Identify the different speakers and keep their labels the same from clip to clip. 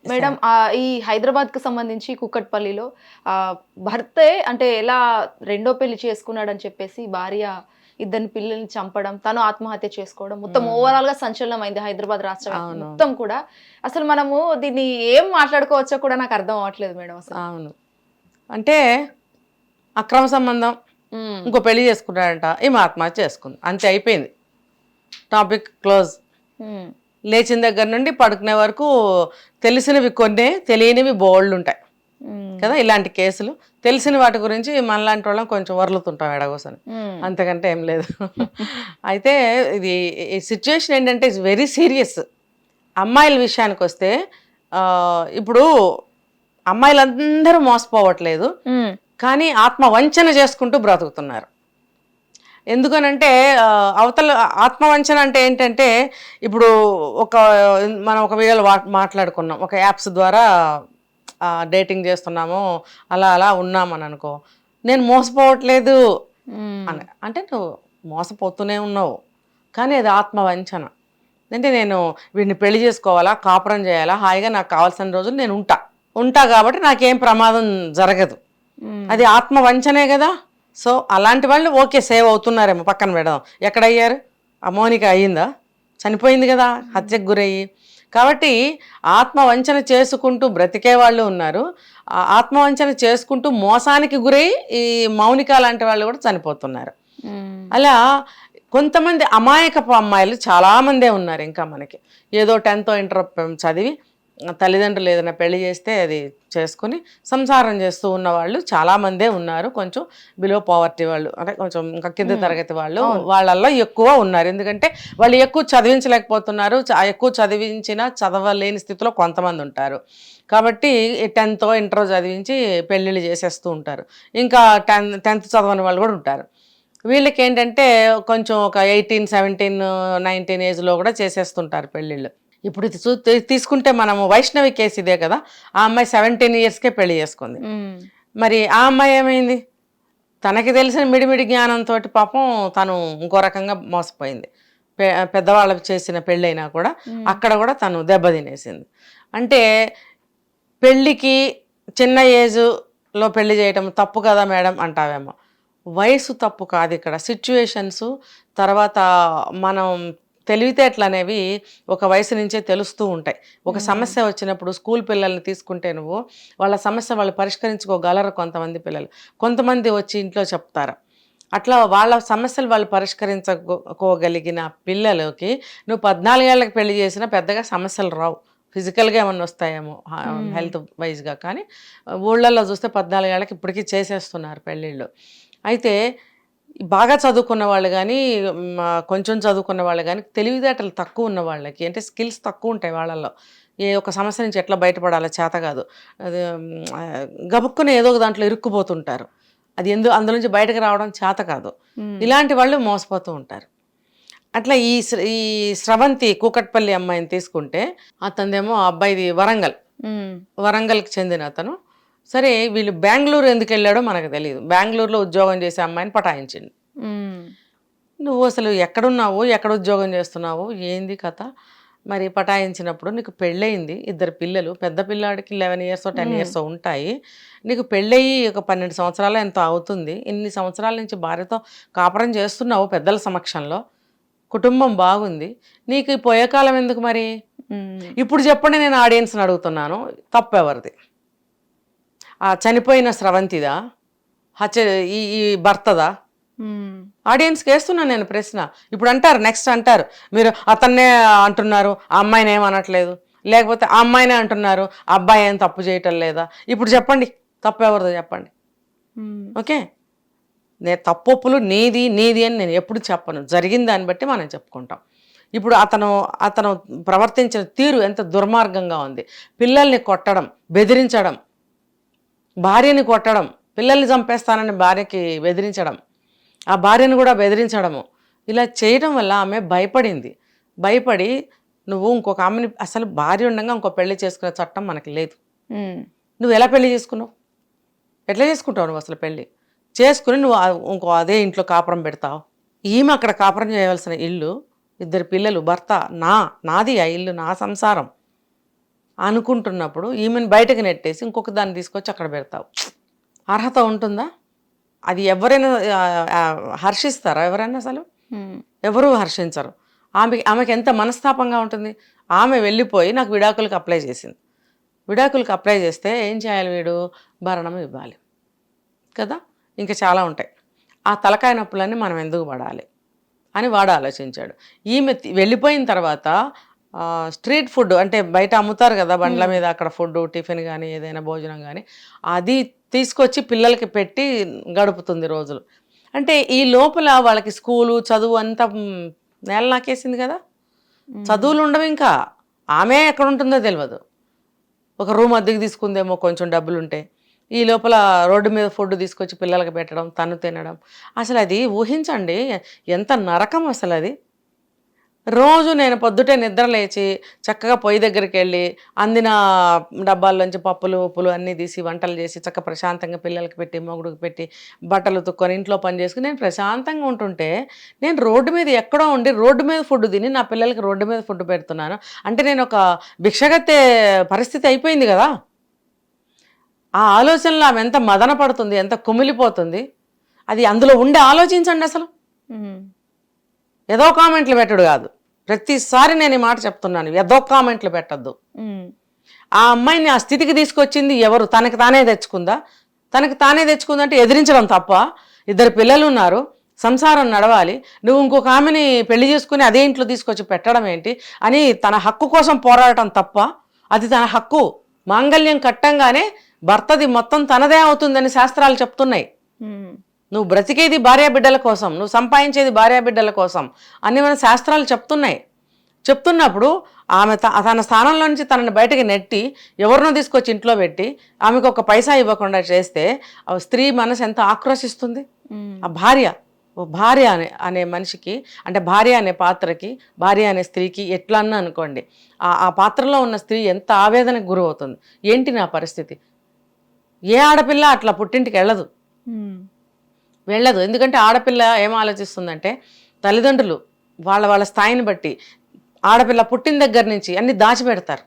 Speaker 1: Madam ఈ హైదరాబాద్‌కి సంబంధించి కుక్కట్పల్లిలో భర్తే అంటే ఎలా రెండో పెళ్లి చేసుకున్నాడని చెప్పేసి భార్య ఇద్దరిని పిల్లల్ని చంపడం, తను ఆత్మహత్య చేసుకోవడం మొత్తం ఓవరాల్‌గా సంచలనమైంది హైదరాబాద్ రాష్ట్ర వ్యాప్తంగా
Speaker 2: అవును.
Speaker 1: మొత్తం కూడా. అసలు మనము దీన్ని ఏం మాట్లాడుకోవచ్చో కూడా నాకు అర్థం అవ్వట్లేదు మేడం అసలు.
Speaker 2: అవును. అంటే అక్రమ సంబంధం,
Speaker 1: హ్మ్.
Speaker 2: ఇంకో పెళ్లి చేసుకున్నాడంట, ఈమె ఆత్మహత్య చేసుకుంది. అంతే అయిపోయింది. Topic close.
Speaker 1: హ్మ్.
Speaker 2: లేచిన దగ్గర నుండి పడుకునే వరకు తెలిసినవి కొన్నే, తెలియనివి బోల్డుంటాయి
Speaker 1: హ్మ్.
Speaker 2: కదా ఇలాంటి కేసులు. తెలిసిన వాటి గురించి మనలాంటి వాళ్ళం కొంచెం వరులుతుంటాం ఎడగోసని.
Speaker 1: హ్మ్.
Speaker 2: అంతకంటే ఏం లేదు. అయితే ఇది ఈ సిచ్యుయేషన్ ఏంటంటే ఇట్స్ వెరీ సీరియస్. అమ్మాయిల విషయానికొస్తే ఇప్పుడు అమ్మాయిలందరూ మోసపోవట్లేదు.
Speaker 1: హ్మ్.
Speaker 2: కానీ ఆత్మవంచన చేసుకుంటూ బ్రతుకుతున్నారు. ఎందుకనంటే అవతల ఆత్మవంచన అంటే ఏంటంటే ఇప్పుడు ఒక మనం ఒక వీడియోలో మాట్లాడుకున్నాం. ఒక యాప్స్ ద్వారా డేటింగ్ చేస్తున్నాము, అలా అలా ఉన్నామని అనుకో. నేను మోసపోవట్లేదు
Speaker 1: హ్మ్.
Speaker 2: అని. అంటే నువ్వు మోసపోతూనే ఉన్నావు. కానీ అది ఆత్మవంచన. అంటే నేను వీడిని పెళ్లి చేసుకోవాలా, కాపురం చేయాలా, హాయిగా నాకు కావాల్సిన రోజులు నేను ఉంటా. ఉంటా కాబట్టి నాకేం ప్రమాదం జరగదు.
Speaker 1: హ్మ్.
Speaker 2: అది ఆత్మవంచనే కదా. సో అలాంటి వాళ్ళు ఓకే సేవ్ అవుతున్నారేమో, పక్కన పెడదాం. ఎక్కడయ్యారు? ఆ మౌనిక అయ్యిందా? చనిపోయింది కదా హత్యకు గురయ్యి. కాబట్టి ఆత్మవంచన చేసుకుంటూ బ్రతికే వాళ్ళు ఉన్నారు. ఆత్మవంచన చేసుకుంటూ మోసానికి గురై ఈ మౌనిక లాంటి వాళ్ళు కూడా చనిపోతున్నారు.
Speaker 1: హ్మ్.
Speaker 2: అలా కొంతమంది అమాయకపు అమ్మాయిలు చాలామందే ఉన్నారు ఇంకా మనకి. ఏదో 10th ఇంటర్ చదివి తల్లిదండ్రులు ఏదైనా పెళ్లి చేస్తే అది చేసుకుని సంసారం చేస్తూ ఉన్న వాళ్ళు చాలామందే ఉన్నారు. కొంచెం బిలో పావర్టీ వాళ్ళు, అంటే కొంచెం ఇంకా కింద
Speaker 1: హ్మ్.
Speaker 2: తరగతి వాళ్ళు,
Speaker 1: అవును.
Speaker 2: వాళ్ళల్లో ఎక్కువ ఉన్నారు. ఎందుకంటే వాళ్ళు ఎక్కువ చదివించలేకపోతున్నారు. ఎక్కువ చదివించినా చదవలేని స్థితిలో కొంతమంది ఉంటారు. కాబట్టి 10th ఇంటర్ చదివించి పెళ్ళిళ్ళు చేసేస్తూ ఉంటారు. ఇంకా 10th చదవని వాళ్ళు కూడా ఉంటారు. వీళ్ళకి ఏంటంటే కొంచెం ఒక 18, 17, 19 ఏజ్లో కూడా చేసేస్తుంటారు పెళ్ళిళ్ళు. ఇప్పుడు ఇది తీసుకుంటే మనము వైష్ణవి కేసు ఇదే కదా. ఆ అమ్మాయి 17 ఇయర్స్కే పెళ్లి చేసుకుంది.
Speaker 1: హ్మ్.
Speaker 2: మరి ఆ అమ్మాయి ఏమైంది? తనకి తెలిసిన మిడిమిడి జ్ఞానంతో పాపం తను ఇంకో రకంగా మోసపోయింది. పెద్దవాళ్ళకి చేసిన పెళ్ళైనా కూడా
Speaker 1: హ్మ్.
Speaker 2: అక్కడ కూడా తను దెబ్బతినేసింది. అంటే పెళ్ళికి చిన్న ఏజ్లో పెళ్లి చేయటం తప్పు కదా మేడం అంటావేమో. వయసు తప్పు కాదు ఇక్కడ. సిచ్యువేషన్స్, తర్వాత మనం తెలివితేటలు అనేవి ఒక వయసు నుంచే తెలుస్తూ ఉంటాయి. ఒక
Speaker 1: హ్మ్.
Speaker 2: సమస్య వచ్చినప్పుడు స్కూల్ పిల్లల్ని తీసుకుంటే నువ్వు వాళ్ళ సమస్య వాళ్ళు పరిష్కరించుకోగలరు కొంతమంది పిల్లలు. కొంతమంది వచ్చి ఇంట్లో చెప్తారు. అట్లా వాళ్ళ సమస్యలు వాళ్ళు పరిష్కరించుకోగలిగిన పిల్లలకి నువ్వు 14 ఏళ్ళకి పెళ్లి చేసినా పెద్దగా సమస్యలు రావు. ఫిజికల్గా ఏమన్నా వస్తాయేమో
Speaker 1: హ్మ్.
Speaker 2: హెల్త్ వైజ్గా. కానీ ఊళ్ళల్లో చూస్తే 14 ఏళ్ళకి ఇప్పటికీ చేసేస్తున్నారు పెళ్ళిళ్ళు. అయితే బాగా చదువుకున్న వాళ్ళు కానీ, కొంచెం చదువుకున్న వాళ్ళు కానీ, తెలివితేటలు తక్కువ ఉన్న వాళ్ళకి, అంటే స్కిల్స్ తక్కువ ఉంటాయి వాళ్ళల్లో. ఏ ఒక సమస్య నుంచి ఎట్లా బయటపడాలో చేత కాదు. అది గబుక్కున ఏదో ఒక దాంట్లో ఇరుక్కుపోతుంటారు. అది అందులో నుంచి బయటకు రావడం చేత కాదు.
Speaker 1: హ్మ్.
Speaker 2: ఇలాంటి వాళ్ళు మోసపోతూ ఉంటారు. అట్లా ఈ స్రవంతి కూకట్పల్లి అమ్మాయిని తీసుకుంటే అతనిదేమో ఆ అబ్బాయిది వరంగల్.
Speaker 1: హ్మ్.
Speaker 2: వరంగల్‌కి చెందిన అతను. సరే వీళ్ళు బెంగుళూరు ఎందుకెళ్ళాడో మనకు తెలీదు. బెంగుళూరులో ఉద్యోగం చేసే అమ్మాయిని పటాయించిండు.
Speaker 1: హ్మ్.
Speaker 2: నువ్వు అసలు ఎక్కడున్నావు? ఎక్కడ ఉద్యోగం చేస్తున్నావు? ఏంది కథ? మరి పటాయించినప్పుడు నీకు పెళ్ళయింది. 2 పిల్లలు. పెద్ద పిల్లాడికి 11 ఇయర్సో, 10
Speaker 1: హ్మ్.
Speaker 2: ఇయర్సో ఉంటాయి. నీకు పెళ్ళయ్యి ఒక 12 సంవత్సరాలో ఎంతో అవుతుంది. ఇన్ని సంవత్సరాల నుంచి భార్యతో కాపురం చేస్తున్నావు పెద్దల సమక్షంలో. కుటుంబం బాగుంది. నీకు ఈ పోయే కాలం ఎందుకు మరి?
Speaker 1: హ్మ్.
Speaker 2: ఇప్పుడు చెప్పండి, నేను ఆడియన్స్‌ని అడుగుతున్నాను. తప్పెవరిది? ఆ చనిపోయిన స్రవంతిదా? హత్య ఈ ఈ భర్తదా?
Speaker 1: హ్మ్.
Speaker 2: ఆడియన్స్‌కి ఏస్తున్నాను నేను ప్రశ్న. ఇప్పుడు అంటారు, నెక్స్ట్ అంటారు, మీరు అతన్నే అంటున్నారు, ఆ అమ్మాయిని ఏమనట్లేదు. లేకపోతే ఆ అమ్మాయినే అంటున్నారు, ఆ అబ్బాయి ఏం తప్పు చేయటం లేదా? ఇప్పుడు చెప్పండి, తప్పెవరిదో చెప్పండి.
Speaker 1: హ్మ్.
Speaker 2: ఓకే. నేను తప్పొప్పులు నీది, నీది అని నేను ఎప్పుడు చెప్పను. జరిగిన దాన్ని బట్టి మనం చెప్పుకుంటాం. ఇప్పుడు అతను అతను ప్రవర్తించిన తీరు ఎంత దుర్మార్గంగా ఉంది. పిల్లల్ని కొట్టడం, బెదిరించడం, భార్యని కొట్టడం, పిల్లల్ని చంపేస్తానని భార్యకి బెదిరించడం, ఆ భార్యను కూడా బెదిరించడము. ఇలా చేయడం వల్ల ఆమె భయపడింది. భయపడి నువ్వు ఇంకొక ఆమెని, అసలు భార్య ఉండగా ఇంకో పెళ్లి చేసుకునే చట్టం మనకి లేదు.
Speaker 1: హ్మ్.
Speaker 2: నువ్వు ఎలా పెళ్లి చేసుకున్నావు? ఎట్లా చేసుకుంటావు నువ్వు అసలు పెళ్ళి? చేసుకుని నువ్వు ఇంకో అదే ఇంట్లో కాపురం పెడతావు. ఈమె అక్కడ కాపురం చేయవలసిన ఇల్లు, 2 పిల్లలు, భర్త, నాది ఆ ఇల్లు, నా సంసారం. అనుకుంటున్నప్పుడు ఈమెను బయటకు నెట్టేసి ఇంకొక దాన్ని తీసుకొచ్చి అక్కడ పెడతావు. అర్హత ఉంటుందా? అది ఎవరైనా హర్షిస్తారా? ఎవరైనా అసలు ఎవరూ హర్షించరు. ఆమెకి ఎంత మనస్తాపంగా ఉంటుంది. ఆమె వెళ్ళిపోయి నాకు విడాకులకు అప్లై చేసింది. విడాకులకు అప్లై చేస్తే ఏం చేయాలి? వీడు భరణం ఇవ్వాలి కదా, ఇంకా చాలా ఉంటాయి. ఆ తలకాయ నొప్పులన్నీ మనం ఎందుకు పడాలి అని వాడు ఆలోచించాడు. ఈమె వెళ్ళిపోయిన తర్వాత స్ట్రీట్ ఫుడ్ అంటే బయట అమ్ముతారు కదా బండ్ల మీద, అక్కడ ఫుడ్ టిఫిన్ కానీ ఏదైనా భోజనం కానీ అది తీసుకొచ్చి పిల్లలకి పెట్టి గడుపుతుంది రోజులు. అంటే ఈ లోపల వాళ్ళకి స్కూలు చదువు అంతా నేల నాకేసింది కదా. చదువులు ఉండవు, ఇంకా ఆమె ఎక్కడ ఉంటుందో తెలియదు. ఒక రూమ్ అద్దెకి తీసుకుందేమో కొంచెం డబ్బులుంటే, ఈ లోపల రోడ్డు మీద ఫుడ్ తీసుకొచ్చి పిల్లలకి పెట్టడం, తను తినడం. అసలు అది ఊహించండి ఎంత నరకం అసలు అది. రోజు నేను పొద్దుటే నిద్ర లేచి చక్కగా పొయ్యి దగ్గరికి వెళ్ళి అందిన డబ్బాల్లోంచి పప్పులు ఉప్పులు అన్నీ తీసి వంటలు చేసి చక్కగా ప్రశాంతంగా పిల్లలకి పెట్టి మొగుడుకి పెట్టి బట్టలు తుక్కొని ఇంట్లో పని చేసుకుని నేను ప్రశాంతంగా ఉంటుంటే, నేను రోడ్డు మీద ఎక్కడో ఉండి రోడ్డు మీద ఫుడ్ తిని నా పిల్లలకి రోడ్డు మీద ఫుడ్ పెడుతున్నాను అంటే నేను ఒక భిక్షగత్తే పరిస్థితి అయిపోయింది కదా. ఆ ఆలోచనలో ఆమె ఎంత మదన పడుతుంది, ఎంత కుమిలిపోతుంది. అది అందులో ఉండి ఆలోచించండి అసలు. ఏదో కామెంట్లు పెట్టడు కాదు, ప్రతిసారి నేను ఈ మాట చెప్తున్నాను, ఏదో కామెంట్లు పెట్టద్దు. ఆ అమ్మాయిని ఆ స్థితికి తీసుకొచ్చింది ఎవరు? తనకి తానే తెచ్చుకుందా? తనకి తానే తెచ్చుకుందంటే ఎదిరించడం తప్ప? 2 పిల్లలు ఉన్నారు, సంసారం నడవాలి, నువ్వు ఇంకొక ఆమెని పెళ్లి చేసుకుని అదే ఇంట్లో తీసుకొచ్చి పెట్టడం ఏంటి అని తన హక్కు కోసం పోరాడటం తప్ప? అది తన హక్కు. మాంగళ్యం కట్టంగానే భర్తది మొత్తం తనదే అవుతుందని శాస్త్రాలు చెప్తున్నాయి. నువ్వు బ్రతికేది భార్యాబిడ్డల కోసం, నువ్వు సంపాదించేది భార్యాబిడ్డల కోసం అని మన శాస్త్రాలు చెప్తున్నాయి. చెప్తున్నప్పుడు ఆమె తన స్థానంలో నుంచి తనని బయటకి నెట్టి ఎవరినో తీసుకొచ్చి ఇంట్లో పెట్టి ఆమెకు ఒక పైసా ఇవ్వకుండా చేస్తే ఆ స్త్రీ మనసు ఎంత ఆక్రోశిస్తుంది. ఆ భార్య అనే మనిషికి, అంటే భార్య అనే పాత్రకి, భార్య అనే స్త్రీకి ఎట్లా అన్నా అనుకోండి, ఆ పాత్రలో ఉన్న స్త్రీ ఎంత ఆవేదనకు గురి అవుతుంది. ఏంటి నా పరిస్థితి? ఏ ఆడపిల్ల అట్లా పుట్టింటికి వెళ్ళదు. ఎందుకంటే ఆడపిల్ల ఏం ఆలోచిస్తుందంటే, తల్లిదండ్రులు వాళ్ళ స్థాయిని బట్టి ఆడపిల్ల పుట్టిన దగ్గర నుంచి అన్ని దాచిపెడతారు.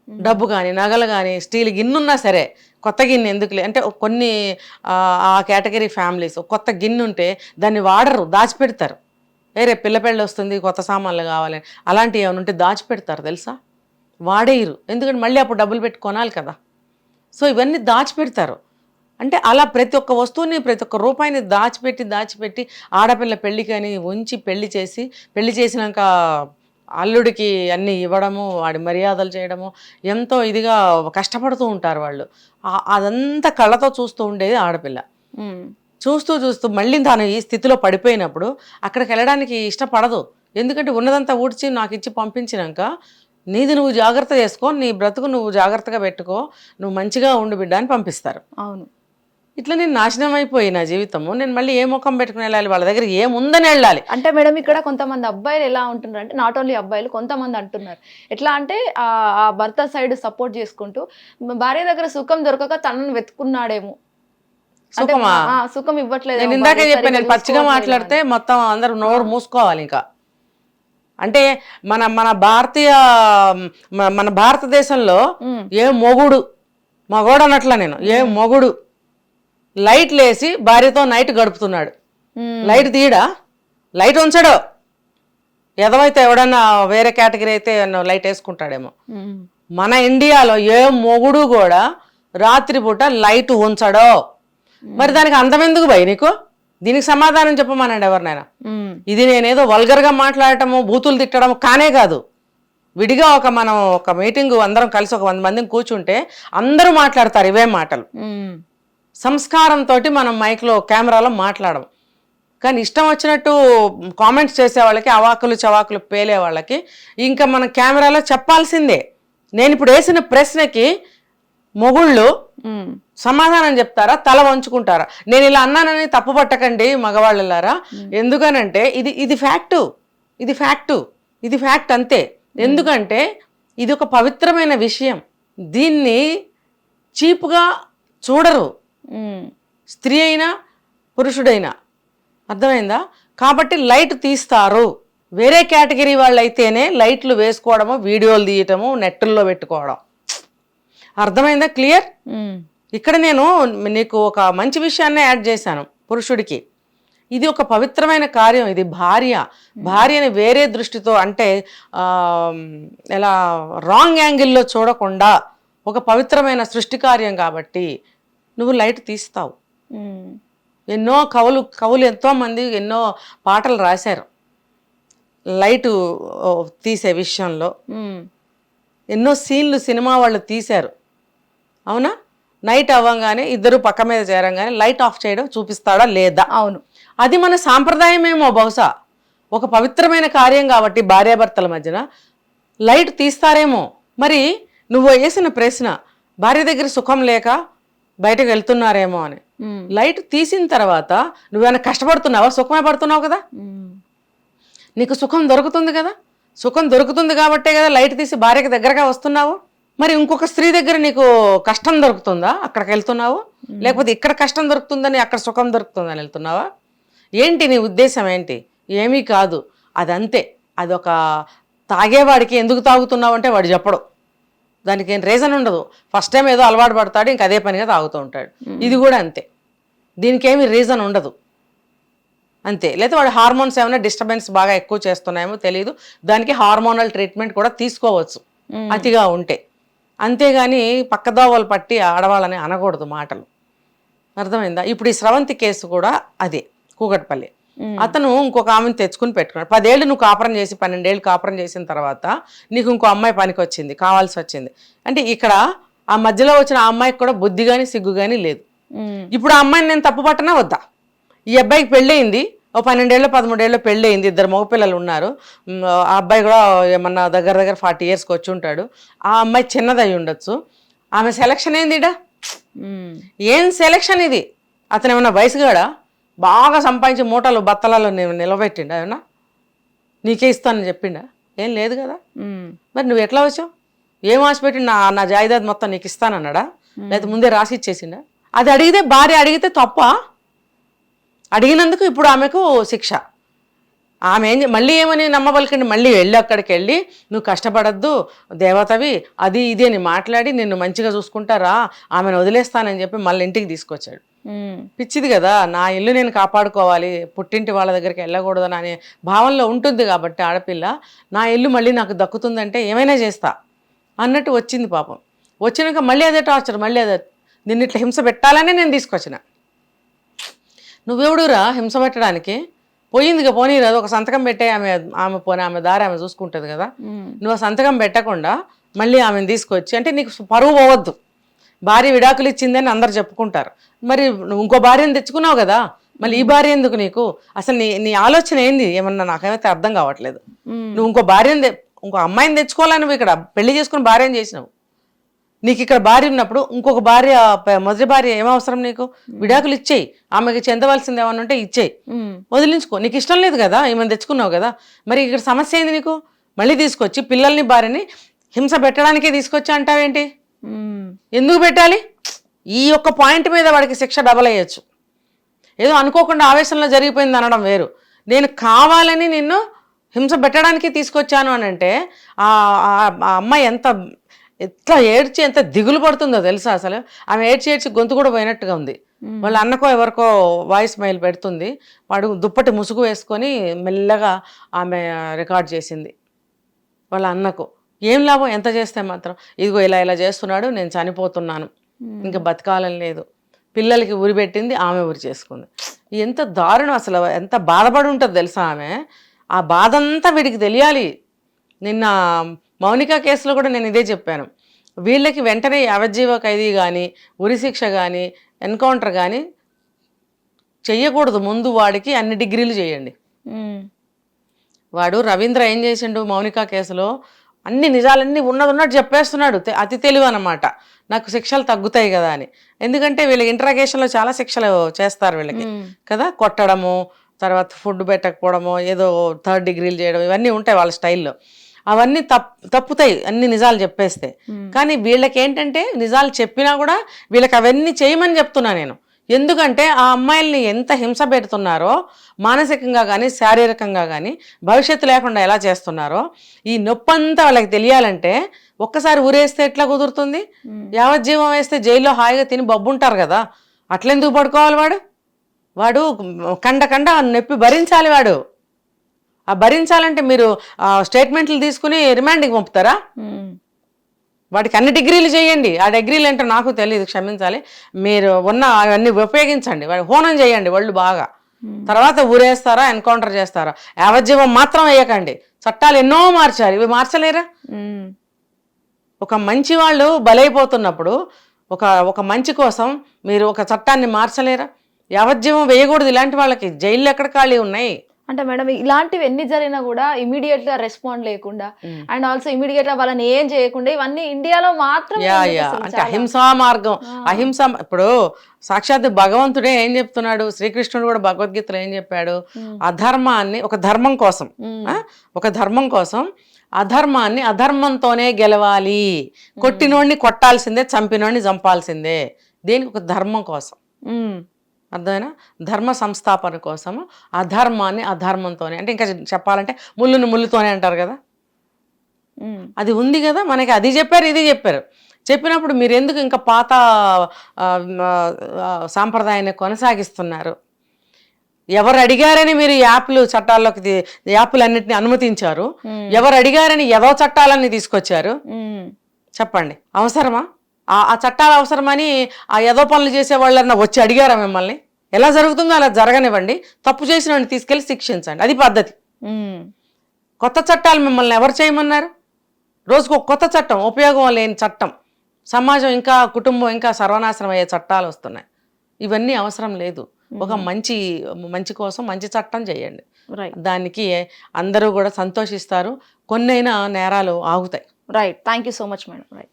Speaker 2: డబ్బు కానీ నగలు కానీ స్టీల్ గిన్నున్నా సరే కొత్త గిన్నె ఎందుకులే అంటే కొన్ని ఆ కేటగిరీ ఫ్యామిలీస్ కొత్త గిన్నె ఉంటే దాన్ని వాడరు, దాచిపెడతారు. వేరే పిల్ల వస్తుంది కొత్త సామాన్లు కావాలి అలాంటివి ఏమైనా ఉంటే దాచిపెడతారు తెలుసా, వాడేయరు. ఎందుకంటే మళ్ళీ అప్పుడు డబ్బులు పెట్టి కొనాలి కదా. సో ఇవన్నీ దాచిపెడతారు. అంటే అలా ప్రతి ఒక్క వస్తువుని ప్రతి ఒక్క రూపాయిని దాచిపెట్టి ఆడపిల్ల పెళ్ళికని ఉంచి పెళ్లి చేసినాక అల్లుడికి అన్నీ ఇవ్వడము, వాడి మర్యాదలు చేయడము, ఎంతో ఇదిగా కష్టపడుతూ ఉంటారు వాళ్ళు. అదంతా కళ్ళతో చూస్తూ ఉండేది ఆడపిల్ల. చూస్తూ మళ్ళీ తాను ఈ స్థితిలో పడిపోయినప్పుడు అక్కడికి వెళ్ళడానికి ఇష్టపడదు. ఎందుకంటే ఉన్నదంతా ఊడ్చి నాకు ఇచ్చి పంపించినాక నీది నువ్వు జాగ్రత్త చేసుకో, నీ బ్రతుకు నువ్వు జాగ్రత్తగా పెట్టుకో, నువ్వు మంచిగా ఉండు బిడ్డ అని పంపిస్తారు. అవును. ఇట్లా నేను నాశనం అయిపోయి నా జీవితము, నేను మళ్ళీ ఏ ముఖం పెట్టుకుని వెళ్ళాలి? వాళ్ళ దగ్గర ఏముందని వెళ్ళాలి?
Speaker 1: అంటే మేడం ఇక్కడ కొంతమంది అబ్బాయిలు ఎలా ఉంటున్నారు అంటే, నాట్ ఓన్లీ అబ్బాయిలు, కొంతమంది అంటున్నారు ఎట్లా అంటే ఆ భర్త సైడ్ సపోర్ట్ చేసుకుంటూ భార్య దగ్గర సుఖం దొరకక తనను వెతుకున్నాడేమో, సుఖం ఇవ్వట్లేదు.
Speaker 2: నేను ఇందాకే చెప్పాను, నేను పచ్చిగా మాట్లాడితే మొత్తం అందరూ నోరు మూసుకోవాలి. ఇంకా అంటే మన భారతదేశంలో ఏ మగోడు అనట్లా నేను, ఏ మొగుడు లైట్లు వేసి భార్యతో నైట్ గడుపుతున్నాడు, లైట్ తీయడా, లైట్ ఉంచడు. ఎదవైతే ఎవడన్నా వేరే కేటగిరీ అయితే లైట్ వేసుకుంటాడేమో. మన ఇండియాలో ఏ మొగుడు కూడా రాత్రిపూట లైట్ ఉంచడో. మరి దానికి అందం ఎందుకు భయ్ నీకు? దీనికి సమాధానం చెప్పమనండి ఎవరినైనా. ఇది నేనేదో వల్గర్గా మాట్లాడటము, బూతులు తిట్టడం కానే కాదు. విడిగా మనం ఒక మీటింగ్ అందరం కలిసి ఒక 100 మందిని కూర్చుంటే అందరూ మాట్లాడతారు ఇవే మాటలు. సంస్కారంతో మనం మైక్లో కెమెరాలో మాట్లాడము. కానీ ఇష్టం వచ్చినట్టు కామెంట్స్ చేసే వాళ్ళకి, అవాకులు చవాకులు పేలే వాళ్ళకి ఇంకా మనం కెమెరాలో చెప్పాల్సిందే. నేను ఇప్పుడు వేసిన ప్రశ్నకి మొగుళ్ళు సమాధానం చెప్తారా, తల వంచుకుంటారా? నేను ఇలా అన్నానని తప్పు పట్టకండి మగవాళ్ళలారా. ఎందుకనంటే ఇది ఫ్యాక్ట్ అంతే. ఎందుకంటే ఇది ఒక పవిత్రమైన విషయం, దీన్ని చీప్గా చూడరు స్త్రీ అయినా పురుషుడైనా. అర్థమైందా? కాబట్టి లైట్ తీస్తారు. వేరే కేటగిరీ వాళ్ళు అయితేనే లైట్లు వేసుకోవడము, వీడియోలు తీయటము, నెట్టుల్లో పెట్టుకోవడం. అర్థమైందా? క్లియర్? ఇక్కడ నేను నీకు ఒక మంచి విషయాన్నే యాడ్ చేశాను. పురుషుడికి ఇది ఒక పవిత్రమైన కార్యం. ఇది భార్యని వేరే దృష్టితో అంటే ఎలా రాంగ్ యాంగిల్లో చూడకుండా ఒక పవిత్రమైన సృష్టి కార్యం కాబట్టి నువ్వు లైట్ తీస్తావు. ఎన్నో కవులు ఎంతోమంది ఎన్నో పాటలు రాశారు లైటు తీసే విషయంలో. ఎన్నో సీన్లు సినిమా వాళ్ళు తీశారు. అవునా? నైట్ అవ్వగానే ఇద్దరు పక్క మీద చేరంగానే లైట్ ఆఫ్ చేయడం చూపిస్తాడా లేదా?
Speaker 1: అవును.
Speaker 2: అది మన సాంప్రదాయమేమో బహుశా. ఒక పవిత్రమైన కార్యం కాబట్టి భార్యాభర్తల మధ్యన లైట్ తీస్తారేమో. మరి నువ్వు వేసిన ప్రశ్న భార్య దగ్గర సుఖం లేక బయటకు వెళ్తున్నారేమో అని. లైట్ తీసిన తర్వాత నువ్వేమైనా కష్టపడుతున్నావా? సుఖమే పడుతున్నావు కదా. నీకు సుఖం దొరుకుతుంది కదా. సుఖం దొరుకుతుంది కాబట్టే కదా లైట్ తీసి భార్యకి దగ్గరగా వస్తున్నావు. మరి ఇంకొక స్త్రీ దగ్గర నీకు కష్టం దొరుకుతుందా అక్కడికి వెళ్తున్నావు? లేకపోతే ఇక్కడ కష్టం దొరుకుతుందని అక్కడ సుఖం దొరుకుతుందని వెళ్తున్నావా? ఏంటి నీ ఉద్దేశం ఏంటి? ఏమీ కాదు, అదంతే. అదొక తాగేవాడికి ఎందుకు తాగుతున్నావు అంటే వాడు చెప్పడు. దానికి ఏం రీజన్ ఉండదు. ఫస్ట్ టైం ఏదో అలవాటు పడతాడు, ఇంక అదే పనిగా తాగుతూ ఉంటాడు. ఇది కూడా అంతే, దీనికి ఏమి రీజన్ ఉండదు, అంతే. లేదా వాడు హార్మోన్స్ ఏమైనా డిస్టర్బెన్స్ బాగా ఎక్కువ చేస్తున్నాయేమో తెలియదు. దానికి హార్మోనల్ ట్రీట్మెంట్ కూడా తీసుకోవచ్చు అతిగా ఉంటే. అంతేగాని పక్కదోవలు పట్టి ఆడవాళ్ళని అనకూడదు మాటలు. అర్థమైందా? ఇప్పుడు ఈ స్రవంతి కేసు కూడా అదే, కూకట్పల్లి. అతను ఇంకొక ఆమెను తెచ్చుకుని పెట్టుకున్నాడు. 10 ఏళ్ళు నువ్వు కాపురం చేసి 12 ఏళ్ళు కాపురం చేసిన తర్వాత నీకు ఇంకో అమ్మాయి పనికి వచ్చింది, కావాల్సి వచ్చింది అంటే ఇక్కడ ఆ మధ్యలో వచ్చిన ఆ అమ్మాయికి కూడా బుద్ధి కానీ సిగ్గు కానీ లేదు. ఇప్పుడు ఆ అమ్మాయిని నేను తప్పు పట్టనా వద్దా? ఈ అబ్బాయికి పెళ్ళయింది, ఓ 12 ఏళ్ళు 13 ఏళ్ళు పెళ్ళయింది, 2 మగపిల్లలు ఉన్నారు. ఆ అబ్బాయి కూడా ఏమన్నా దగ్గర 40 yearsకి వచ్చి ఉంటాడు. ఆ అమ్మాయి చిన్నదై ఉండొచ్చు. ఆమె సెలక్షన్ ఏందిడా? ఏం సెలక్షన్ ఇది? అతను ఏమన్నా వయసుగాడా? బాగా సంపాదించి మూటలు బత్తలలో నిలబెట్టిండా? ఏమన్నా నీకే ఇస్తానని చెప్పిండా? ఏం లేదు కదా. మరి నువ్వు ఎట్లా వచ్చావు? ఏం ఆశ పెట్టి నా జాయిదాద్ మొత్తం నీకు ఇస్తానన్నాడా? లేకపోతే ముందే రాసి ఇచ్చేసిండా? అది అడిగితే భార్య అడిగితే తప్ప, అడిగినందుకు ఇప్పుడు ఆమెకు శిక్ష. ఆమె మళ్ళీ ఏమని నమ్మబలికండి, మళ్ళీ వెళ్ళి అక్కడికి వెళ్ళి నువ్వు కష్టపడద్దు దేవతవి అది ఇది అని మాట్లాడి నిన్ను మంచిగా చూసుకుంటారా, ఆమెను వదిలేస్తానని చెప్పి మళ్ళీ ఇంటికి తీసుకొచ్చాడు. పిచ్చిది కదా. నా ఇల్లు నేను కాపాడుకోవాలి, పుట్టింటి వాళ్ళ దగ్గరికి వెళ్ళకూడదని అనే భావనలో ఉంటుంది కాబట్టి ఆడపిల్ల, నా ఇల్లు మళ్ళీ నాకు దక్కుతుందంటే ఏమైనా చేస్తా అన్నట్టు వచ్చింది పాపం. వచ్చినాక మళ్ళీ అదే టార్చర్, మళ్ళీ అదే నిన్ను ఇట్లా హింస పెట్టాలనే నేను తీసుకొచ్చిన. నువ్వెవడురా హింస పెట్టడానికి? పోయిందిగా, పోనీ రాదు, ఒక సంతకం పెట్టే ఆమె పోనీ ఆమె దారి ఆమె చూసుకుంటుంది కదా. నువ్వు ఆ సంతకం పెట్టకుండా మళ్ళీ ఆమెను తీసుకొచ్చి అంటే నీకు పరువు పోవద్దు. భార్య విడాకులు ఇచ్చిందని అందరు చెప్పుకుంటారు. మరి నువ్వు ఇంకో భార్యను తెచ్చుకున్నావు కదా, మళ్ళీ ఈ భార్య ఎందుకు నీకు? అసలు నీ ఆలోచన ఏంది? ఏమన్నా నాకేమైతే అర్థం కావట్లేదు. నువ్వు ఇంకో అమ్మాయిని తెచ్చుకోవాలని నువ్వు ఇక్కడ పెళ్లి చేసుకుని భార్యను చేసినావు. నీకు ఇక్కడ భార్య ఉన్నప్పుడు ఇంకొక భార్య, మొదటి భార్య ఏమవసరం నీకు? విడాకులు ఇచ్చేయి, ఆమెకి చెందవలసింది ఏమన్నా ఉంటే ఇచ్చేయి, వదిలించుకో. నీకు ఇష్టం లేదు కదా, ఏమైనా తెచ్చుకున్నావు కదా. మరి ఇక్కడ సమస్య ఏంది నీకు? మళ్ళీ తీసుకొచ్చి పిల్లల్ని భార్యని హింస పెట్టడానికే తీసుకొచ్చి అంటావేంటి? ఎందుకు పెట్టాలి? ఈ ఒక్క పాయింట్ మీద వాడికి శిక్ష డబల్ అయ్యొచ్చు. ఏదో అనుకోకుండా ఆవేశంలో జరిగిపోయింది అనడం వేరు. నేను కావాలని నిన్ను హింస పెట్టడానికి తీసుకొచ్చాను అని అంటే ఆ అమ్మాయి ఎట్లా ఏడ్చి ఎంత దిగులు పడుతుందో తెలుసా? అసలు ఆమె ఏడ్చి గొంతు కూడా పోయినట్టుగా ఉంది. వాళ్ళ అన్నకో ఎవరికో వాయిస్ మెయిల్ పెడుతుంది. వాడు దుప్పటి ముసుగు వేసుకొని మెల్లగా ఆమె రికార్డ్ చేసింది వాళ్ళ అన్నకు. ఏం లాభం ఎంత చేస్తే మాత్రం? ఇదిగో ఇలా చేస్తున్నాడు, నేను చనిపోతున్నాను, ఇంకా బతకాలని లేదు. పిల్లలకి ఉరి పెట్టింది, ఆమె ఉరి చేసుకుంది. ఎంత దారుణం అసలు! ఎంత బాధపడి ఉంటుంది తెలుసా ఆమె? ఆ బాధ అంతా వీడికి తెలియాలి. నిన్న మౌనిక కేసులో కూడా నేను ఇదే చెప్పాను. వీళ్ళకి వెంటనే యావజ్జీవ ఖైదీ కానీ ఉరి శిక్ష కానీ ఎన్కౌంటర్ కానీ చెయ్యకూడదు. ముందు వాడికి అన్ని డిగ్రీలు చేయండి. వాడు రవీంద్ర ఏం చేసిండు మౌనిక కేసులో? అన్ని నిజాలన్నీ ఉన్నట్టు చెప్పేస్తున్నాడు. అతి తెలివి అన్నమాట. నాకు శిక్షలు తగ్గుతాయి కదా అని. ఎందుకంటే వీళ్ళకి ఇంట్రాగేషన్లో చాలా శిక్షలు చేస్తారు వీళ్ళకి కదా. కొట్టడము, తర్వాత ఫుడ్ పెట్టకపోవడము, ఏదో 3rd డిగ్రీలు చేయడం, ఇవన్నీ ఉంటాయి వాళ్ళ స్టైల్లో. అవన్నీ తప్పుతాయి అన్ని నిజాలు చెప్పేస్తే. కానీ వీళ్ళకి ఏంటంటే నిజాలు చెప్పినా కూడా వీళ్ళకి అవన్నీ చేయమని చెప్తున్నా నేను. ఎందుకంటే ఆ అమ్మాయిల్ని ఎంత హింస పెడుతున్నారో మానసికంగా కానీ శారీరకంగా కానీ భవిష్యత్తు లేకుండా ఎలా చేస్తున్నారో ఈ నొప్పంతా వాళ్ళకి తెలియాలంటే ఒక్కసారి ఊరేస్తే ఎట్లా కుదురుతుంది? యావజ్జీవం వేస్తే జైల్లో హాయిగా తిని బొబ్బుంటారు కదా, అట్లెందుకు పడుకోవాలి? వాడు కండ నొప్పి భరించాలి. వాడు ఆ భరించాలంటే మీరు స్టేట్మెంట్లు తీసుకుని రిమాండ్కి పంపుతారా? వాడికి అన్ని డిగ్రీలు చేయండి. ఆ డిగ్రీలు ఏంటో నాకు తెలియదు, క్షమించాలి. మీరు ఉన్న అవన్నీ ఉపయోగించండి, వాడి హోనం చేయండి వాళ్ళు బాగా. తర్వాత ఊరేస్తారా, ఎన్కౌంటర్ చేస్తారా? యావజ్జీవం మాత్రం వేయకండి. చట్టాలు ఎన్నో మార్చారు, ఇవి మార్చలేరా? ఒక మంచి వాళ్ళు బలైపోతున్నప్పుడు ఒక మంచి కోసం మీరు ఒక చట్టాన్ని మార్చలేరా? యావజ్జీవం వేయకూడదు ఇలాంటి వాళ్ళకి. జైళ్ళు ఎక్కడ ఖాళీ ఉన్నాయి?
Speaker 1: అంటే మేడం ఇలాంటివి ఎన్ని జరిగినా కూడా ఇమీడియట్ గా రెస్పాండ్ లేకుండా అండ్ ఆల్సో ఇమీడియట్ గా వాళ్ళని ఏం చేయకుండా ఇవన్నీ ఇండియాలో మాత్రం
Speaker 2: అంటే అహింసా మార్గం, అహింస. ఇప్పుడు సాక్షాత్ భగవంతుడే ఏం చెప్తున్నాడు, శ్రీకృష్ణుడు కూడా భగవద్గీతలో ఏం చెప్పాడు? అధర్మాన్ని ఒక ధర్మం కోసం అధర్మాన్ని అధర్మంతోనే గెలవాలి. కొట్టినోడిని కొట్టాల్సిందే, చంపినోడిని చంపాల్సిందే. దేనికి? ఒక ధర్మం కోసం. అర్థమైనా? ధర్మ సంస్థాపన కోసము అధర్మాన్ని అధర్మంతోనే, అంటే ఇంకా చెప్పాలంటే ముళ్ళుని ముళ్ళుతోనే అంటారు కదా, అది ఉంది కదా మనకి. అది చెప్పారు, ఇది చెప్పారు. చెప్పినప్పుడు మీరు ఎందుకు ఇంకా పాత సాంప్రదాయాన్ని కొనసాగిస్తున్నారు? ఎవరు అడిగారని మీరు చట్టాల్లోకి యాప్లన్నింటినీ అనుమతించారు? ఎవరు అడిగారని ఏదో చట్టాలన్నీ తీసుకొచ్చారు? చెప్పండి, అవసరమా? ఆ చట్టాలు అవసరమని ఆ ఏదో పనులు చేసే వాళ్ళన్నా వచ్చి అడిగారా మిమ్మల్ని? ఎలా జరుగుతుందో అలా జరగనివ్వండి, తప్పు చేసిన వాడిని తీసుకెళ్ళి శిక్షించండి, అది పద్ధతి. కొత్త చట్టాలు మిమ్మల్ని ఎవరు చేయమన్నారు? రోజుకు ఒక కొత్త చట్టం, ఉపయోగం లేని చట్టం, సమాజం ఇంకా కుటుంబం ఇంకా సర్వనాశనం అయ్యే చట్టాలు వస్తున్నాయి. ఇవన్నీ అవసరం లేదు. ఒక మంచి కోసం మంచి చట్టం చేయండి, దానికి అందరూ కూడా సంతోషిస్తారు. కొన్నైనా నేరాలు ఆగుతాయి.
Speaker 1: Right, thank you so much madam. Right.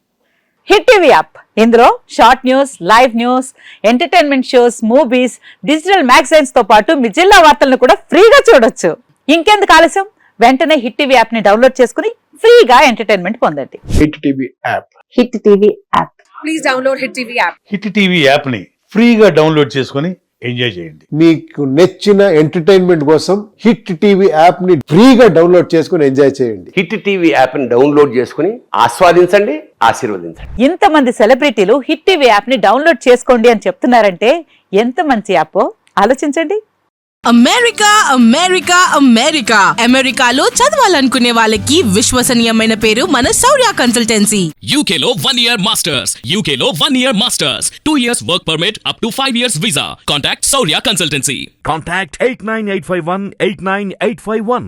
Speaker 3: Hit TV app, ఇందులో short news, live news, entertainment shows, movies, digital magazines తో పాటు మీ జిల్లా వార్తలను కూడా ఫ్రీగా చూడొచ్చు. ఇంకెందుకు ఆలస్యం? వెంటనే హిట్ టీవీ యాప్ ని డౌన్లోడ్ చేసుకుని ఫ్రీగా ఎంటర్టైన్మెంట్ పొందండి.
Speaker 4: Hit TV app.
Speaker 3: Hit TV app.
Speaker 5: Please download hit TV app.
Speaker 4: Hit TV app ని ఫ్రీగా డౌన్లోడ్ చేసుకుని ఎంజాయ్ చేయండి.
Speaker 6: మీకు నచ్చిన ఎంటర్టైన్మెంట్ కోసం హిట్ టీవీ యాప్ ని ఫ్రీగా డౌన్లోడ్ చేసుకుని ఎంజాయ్ చేయండి.
Speaker 7: హిట్ టీవీ యాప్ ని డౌన్లోడ్ చేసుకుని ఆస్వాదించండి, ఆశీర్వదించండి.
Speaker 3: ఇంతమంది సెలబ్రిటీలు హిట్ టీవీ యాప్ ని డౌన్లోడ్ చేసుకోండి అని చెప్తున్నారంటే ఎంత మంచి యాప్ ఆలోచించండి.
Speaker 5: అమెరికాలో చదవాలనుకునే వాళ్ళకి విశ్వసనీయమైన పేరు మన శౌర్య కన్సల్టెన్సీ.
Speaker 8: UK లో 1 year masters, 2 years work permit up to 5 years visa. Contact Saurya Consultancy.
Speaker 9: Contact 89851 89851.